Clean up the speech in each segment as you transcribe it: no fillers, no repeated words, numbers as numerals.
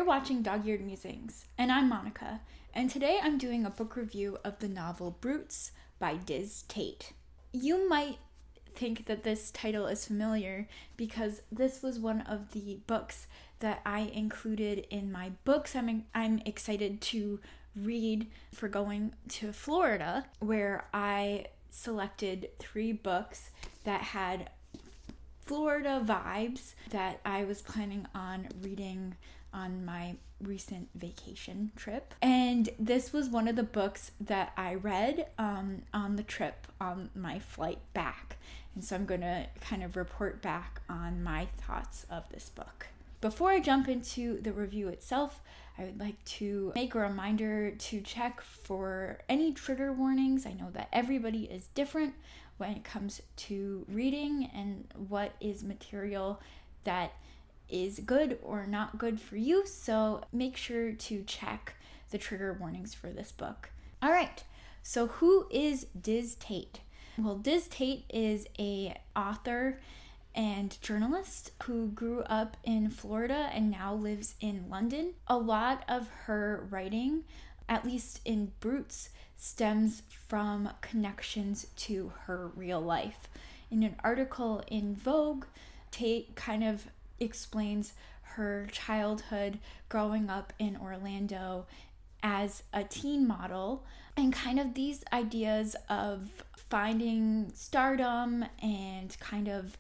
watching Dog-Eared Musings, and I'm Monika, and today I'm doing a book review of the novel Brutes by Dizz Tat. You might think that this title is familiar because this was one of the books that I included in my books I'm excited to read for going to Florida, where I selected 3 books that had Florida vibes that I was planning on reading on my recent vacation trip. And this was one of the books that I read on the trip on my flight back. And so I'm going to kind of report back on my thoughts of this book. Before I jump into the review itself, I would like to make a reminder to check for any trigger warnings. I know that everybody is different when it comes to reading and what is material that is good or not good for you, so make sure to check the trigger warnings for this book. All right, so who is Dizz Tat? Well, Dizz Tat is an author and journalist who grew up in Florida and now lives in London. A lot of her writing, at least in Brutes, stems from connections to her real life. In an article in Vogue, Tate kind of explains her childhood growing up in Orlando as a teen model and kind of these ideas of finding stardom and kind of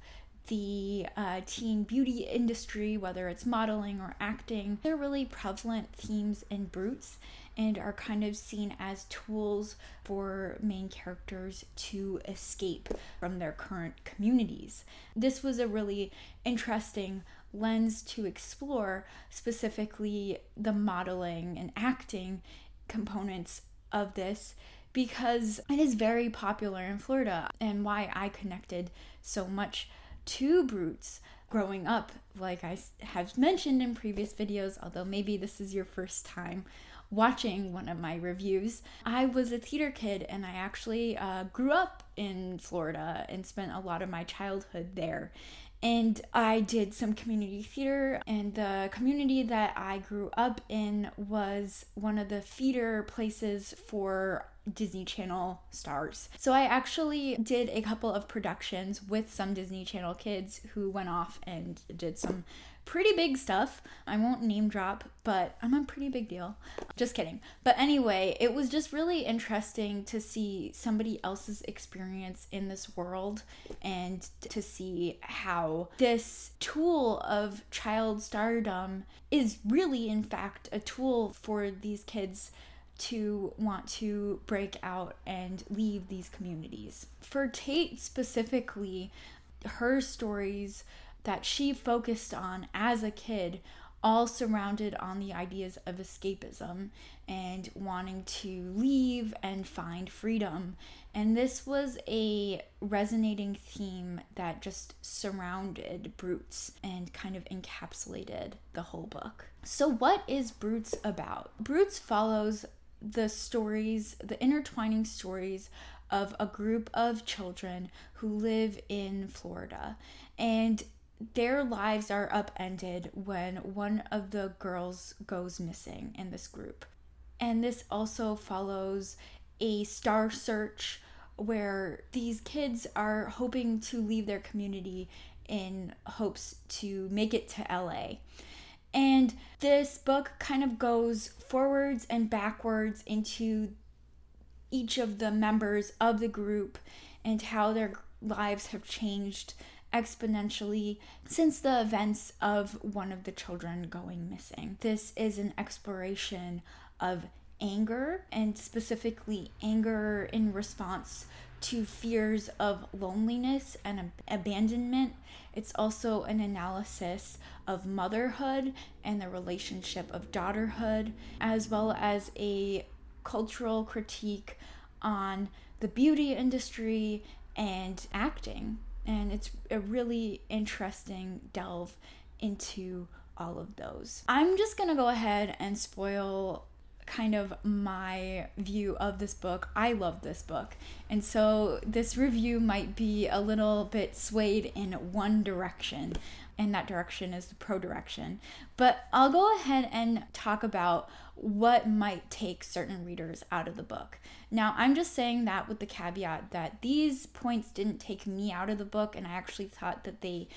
the teen beauty industry, whether it's modeling or acting. They're really prevalent themes in Brutes and are kind of seen as tools for main characters to escape from their current communities. This was a really interesting lens to explore, specifically the modeling and acting components of this, because it is very popular in Florida, and why I connected so much to Brutes growing up. Like I have mentioned in previous videos, although maybe this is your first time watching one of my reviews, I was a theater kid and I actually grew up in Florida and spent a lot of my childhood there. And I did some community theater, and the community that I grew up in was one of the feeder places for Disney Channel stars. So I actually did a couple of productions with some Disney Channel kids who went off and did some pretty big stuff. I won't name drop, but I'm a pretty big deal. Just kidding. But anyway, it was just really interesting to see somebody else's experience in this world and to see how this tool of child stardom is really, in fact, a tool for these kids to want to break out and leave these communities. For Tate specifically, her stories that she focused on as a kid all surrounded on the ideas of escapism and wanting to leave and find freedom. And this was a resonating theme that just surrounded Brutes and kind of encapsulated the whole book. So what is Brutes about? Brutes follows the stories, the intertwining stories of a group of children who live in Florida, and their lives are upended when one of the girls goes missing in this group. And this also follows a star search where these kids are hoping to leave their community in hopes to make it to LA. And this book kind of goes forwards and backwards into each of the members of the group and how their lives have changed exponentially since the events of one of the children going missing. This is an exploration of anger, and specifically anger in response to fears of loneliness and abandonment. It's also an analysis of motherhood and the relationship of daughterhood, as well as a cultural critique on the beauty industry and acting. And it's a really interesting delve into all of those. I'm just gonna go ahead and spoil kind of my view of this book. I love this book. And so this review might be a little bit swayed in one direction, and that direction is the pro direction. But I'll go ahead and talk about what might take certain readers out of the book. Now, I'm just saying that with the caveat that these points didn't take me out of the book, and I actually thought that they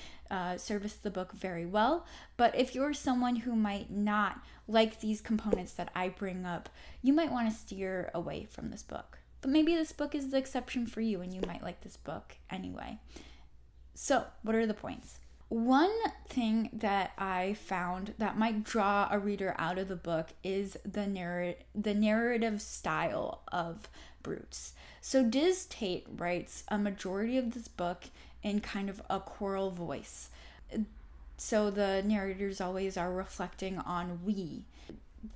serviced the book very well. But if you're someone who might not like these components that I bring up, you might want to steer away from this book. But maybe this book is the exception for you, and you might like this book anyway. So, what are the points? One thing that I found that might draw a reader out of the book is the narrative style of Brutes. So Dizz Tat writes a majority of this book in kind of a choral voice. So the narrators always are reflecting on we.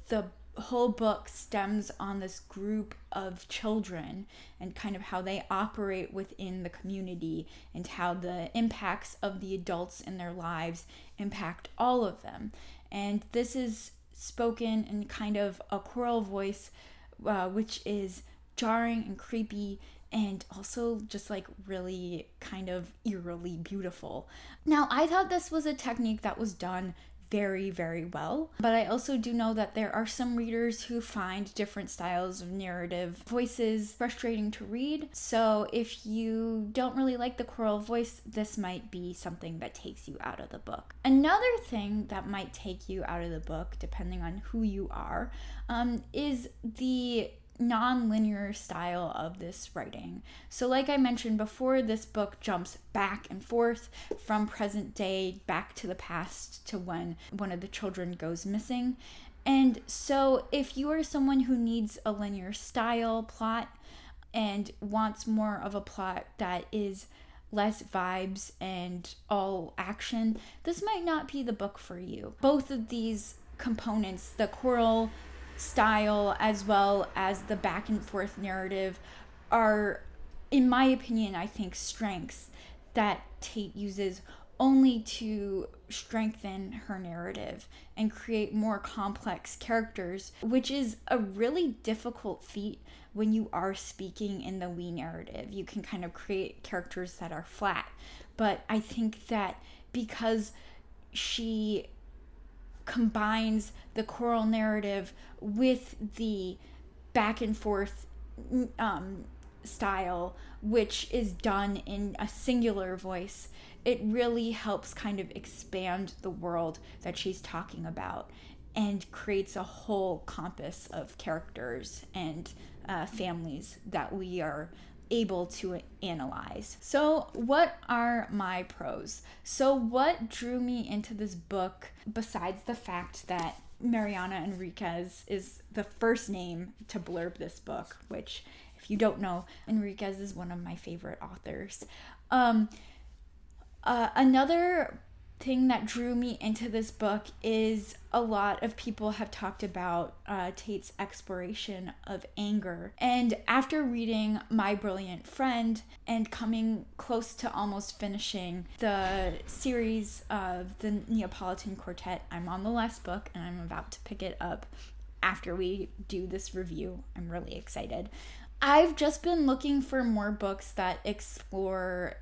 The whole book stems on this group of children and kind of how they operate within the community and how the impacts of the adults in their lives impact all of them. And this is spoken in kind of a choral voice, which is jarring and creepy and also just like really kind of eerily beautiful. Now, I thought this was a technique that was done very, very well. But I also do know that there are some readers who find different styles of narrative voices frustrating to read. So if you don't really like the choral voice, this might be something that takes you out of the book. Another thing that might take you out of the book, depending on who you are, is the non-linear style of this writing. So like I mentioned before, this book jumps back and forth from present day back to the past to when one of the children goes missing. And so if you are someone who needs a linear style plot and wants more of a plot that is less vibes and all action, this might not be the book for you. Both of these components, the choral style as well as the back and forth narrative, are, in my opinion, I think strengths that Tat uses only to strengthen her narrative and create more complex characters, which is a really difficult feat when you are speaking in the we narrative. You can kind of create characters that are flat, but I think that because she combines the choral narrative with the back and forth style, which is done in a singular voice, it really helps kind of expand the world that she's talking about and creates a whole compass of characters and families that we are able to analyze. So what are my pros? So what drew me into this book, besides the fact that Mariana Enriquez is the first name to blurb this book, which, if you don't know, Enriquez is one of my favorite authors. Another thing that drew me into this book is a lot of people have talked about Tat's exploration of anger. And after reading My Brilliant Friend and coming close to almost finishing the series of the Neapolitan Quartet, I'm on the last book and I'm about to pick it up after we do this review. I'm really excited. I've just been looking for more books that explore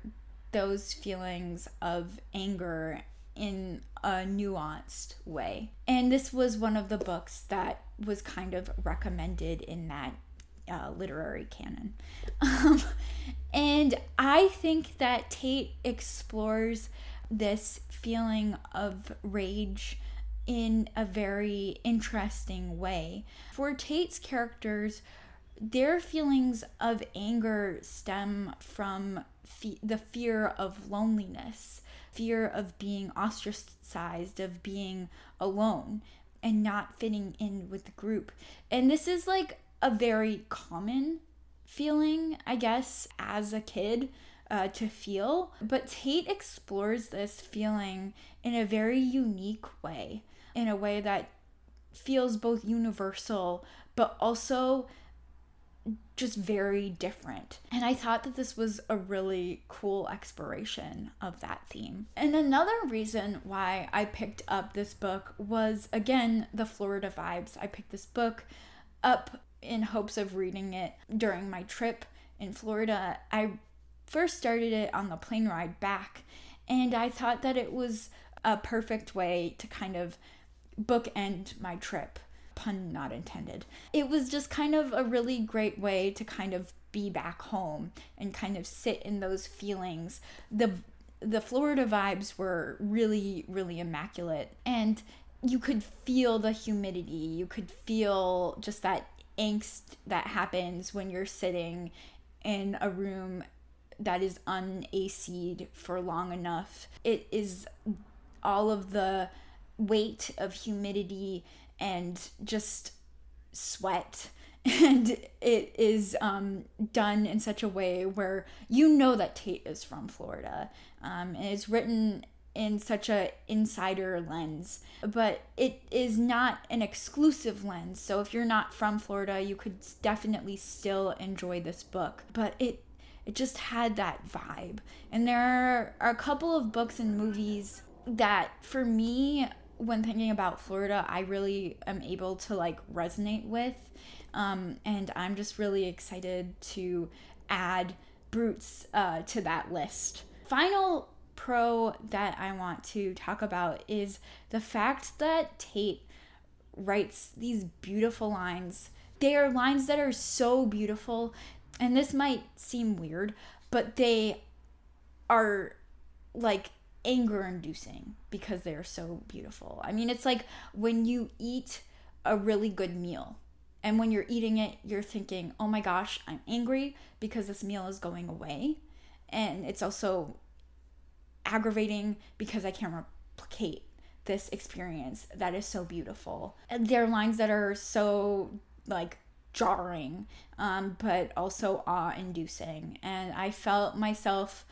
those feelings of anger in a nuanced way. And this was one of the books that was kind of recommended in that literary canon. And I think that Tat explores this feeling of rage in a very interesting way. For Tat's characters, their feelings of anger stem from the fear of loneliness, fear of being ostracized, of being alone and not fitting in with the group. And this is like a very common feeling, I guess, as a kid to feel. But Tat explores this feeling in a very unique way, in a way that feels both universal but also just very different. And I thought that this was a really cool exploration of that theme. And another reason why I picked up this book was, again, the Florida vibes. I picked this book up in hopes of reading it during my trip in Florida. I first started it on the plane ride back, and I thought that it was a perfect way to kind of bookend my trip, pun not intended. It was just kind of a really great way to kind of be back home and kind of sit in those feelings. The Florida vibes were really, really immaculate, and you could feel the humidity. You could feel just that angst that happens when you're sitting in a room that is un-AC'd for long enough. It is all of the weight of humidity and just sweat, and it is done in such a way where you know that Tate is from Florida, and it's written in such a insider lens, but it is not an exclusive lens. So if you're not from Florida, you could definitely still enjoy this book, but it just had that vibe. And there are a couple of books and movies that, for me, when thinking about Florida, I really am able to like resonate with, and I'm just really excited to add Brutes to that list. Final pro that I want to talk about is the fact that Tate writes these beautiful lines. They are lines that are so beautiful, and this might seem weird, but they are like anger-inducing because they're so beautiful. I mean, it's like when you eat a really good meal, and when you're eating it, you're thinking, oh my gosh, I'm angry because this meal is going away. And it's also aggravating because I can't replicate this experience that is so beautiful. And there are lines that are so like jarring, but also awe-inducing. And I felt myself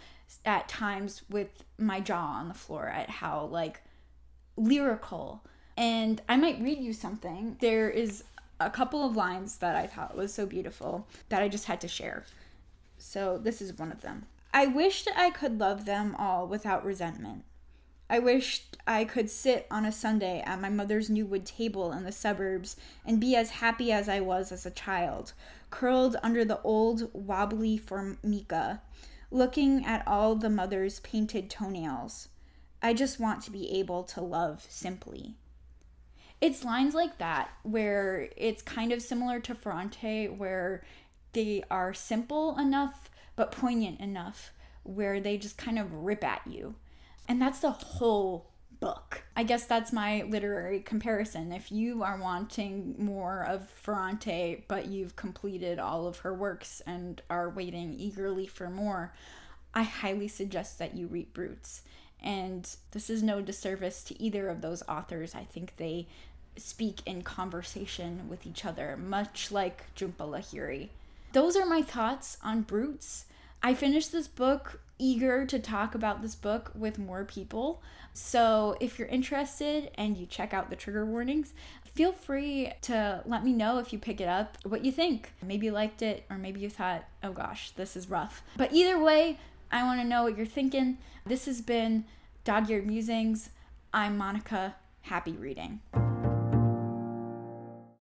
at times with my jaw on the floor at how like lyrical. And I might read you something. There is a couple of lines that I thought was so beautiful that I just had to share. So this is one of them. I wished I could love them all without resentment. I wished I could sit on a Sunday at my mother's new wood table in the suburbs and be as happy as I was as a child, curled under the old wobbly formica, looking at all the mother's painted toenails. I just want to be able to love simply. It's lines like that where it's kind of similar to Ferrante, where they are simple enough but poignant enough where they just kind of rip at you. And that's the whole book. I guess that's my literary comparison. If you are wanting more of Ferrante, but you've completed all of her works and are waiting eagerly for more, I highly suggest that you read Brutes. And this is no disservice to either of those authors. I think they speak in conversation with each other, much like Jhumpa Lahiri. Those are my thoughts on Brutes. I finished this book eager to talk about this book with more people. So if you're interested and you check out the trigger warnings, feel free to let me know if you pick it up, what you think. Maybe you liked it, or maybe you thought, oh gosh, this is rough. But either way, I want to know what you're thinking. This has been Dog-Eared Musings. I'm Monika. Happy reading.